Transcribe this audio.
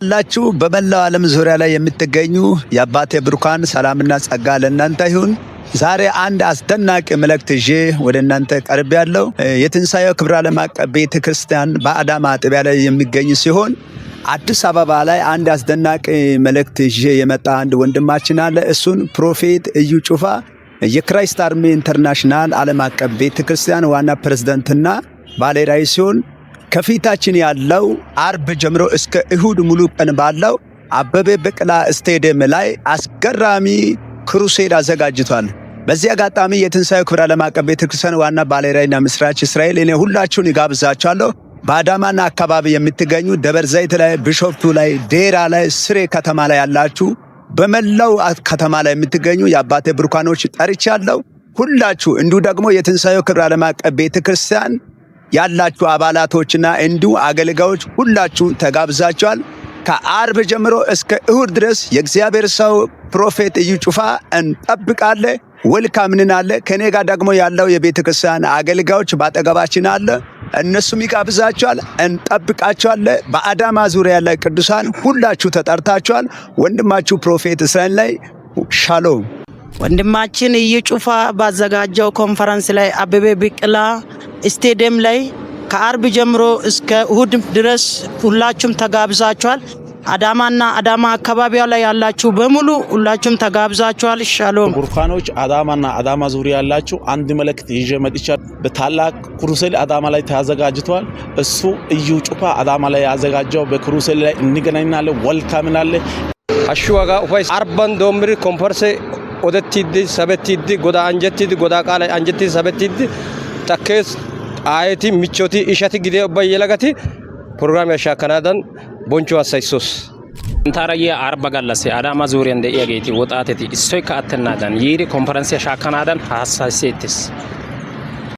ላችሁ በመላው ዓለም ዙሪያ ላይ የምትገኙ የአባቴ ብሩካን ሰላምና ጸጋ ለእናንተ ይሁን። ዛሬ አንድ አስደናቂ መልእክት ይዤ ወደ እናንተ ቀርብ ያለው የትንሣኤው ክብረ ዓለም አቀፍ ቤተ ክርስቲያን በአዳማ አጥቢያ ላይ የሚገኝ ሲሆን አዲስ አበባ ላይ አንድ አስደናቂ መልእክት ይዤ የመጣ አንድ ወንድማችን አለ። እሱን ፕሮፌት እዩ ጩፋ የክራይስት አርሚ ኢንተርናሽናል ዓለም አቀፍ ቤተ ክርስቲያን ዋና ፕሬዝዳንትና ባለራዕይ ሲሆን ከፊታችን ያለው አርብ ጀምሮ እስከ እሁድ ሙሉ ቀን ባለው አበበ ቢቂላ ስቴዲየም ላይ አስገራሚ ክሩሴድ አዘጋጅቷል። በዚህ አጋጣሚ የትንሣኤው ክብረ ዓለም አቀፍ ቤተክርስቲያን ዋና ባለራዕይና ምስራች እስራኤል እኔ ሁላችሁን ይጋብዛችኋለሁ። በአዳማና አካባቢ የምትገኙ ደብረ ዘይት ላይ፣ ቢሾፍቱ ላይ፣ ዴራ ላይ፣ ስሬ ከተማ ላይ ያላችሁ በመላው ከተማ ላይ የምትገኙ የአባቴ ብሩካኖች ጠርቻለሁ። ሁላችሁ እንዲሁ ደግሞ የትንሣኤው ክብረ ዓለም አቀፍ ቤተክርስቲያን ያላችሁ አባላቶችና እንዲሁ አገልጋዮች ሁላችሁ ተጋብዛችኋል። ከአርብ ጀምሮ እስከ እሁድ ድረስ የእግዚአብሔር ሰው ፕሮፌት እዩ ጩፋ እንጠብቃለን። ወልካምን አለ። ከኔ ጋር ደግሞ ያለው የቤተ ክርስቲያን አገልጋዮች ባጠገባችን አለ። እነሱም ይጋብዛችኋል። እንጠብቃችኋለን። በአዳማ ዙሪያ ያለ ቅዱሳን ሁላችሁ ተጠርታችኋል። ወንድማችሁ ፕሮፌት እስራኤል ላይ ሻሎም። ወንድማችን እዩ ጩፋ ባዘጋጀው ኮንፈረንስ ላይ አበበ ቢቂላ ስቴዲየም ላይ ከአርብ ጀምሮ እስከ እሁድ ድረስ ሁላችሁም ተጋብዛችኋል። አዳማና አዳማ አካባቢው ላይ ያላችሁ በሙሉ ሁላችሁም ተጋብዛችኋል። ሻሎም ብሩካኖች፣ አዳማና አዳማ ዙሪያ ያላችሁ አንድ መልእክት ይዤ መጥቻለሁ። በታላቅ ክሩሴድ አዳማ ላይ ተዘጋጅቷል። እሱ እዩ ጩፋ አዳማ ላይ ያዘጋጀው በክሩሴድ ላይ እንገናኛለን። ወልካምናለ አሽዋጋ ኡፋይስ አርባን ዶምሪ ኮንፈረንስ ኦደቲዲ ሰበቲዲ ጎዳ አንጀቲዲ ጎዳ ቃላ አንጀቲዲ ሰበቲዲ ታከስ አይቲ ሚቾቲ ኢሻቲ ጊዜ በየለጋቲ ፕሮግራም ያሻከናዳን ቦንቹ አሳይሶስ እንታራየ አርባ ጋላሴ አዳማ ዙሪያ እንደ ያጌቲ ወጣቴቲ እሶይ ካተናዳን ይሪ ኮንፈረንስ ያሻከናዳን ሐሳሴትስ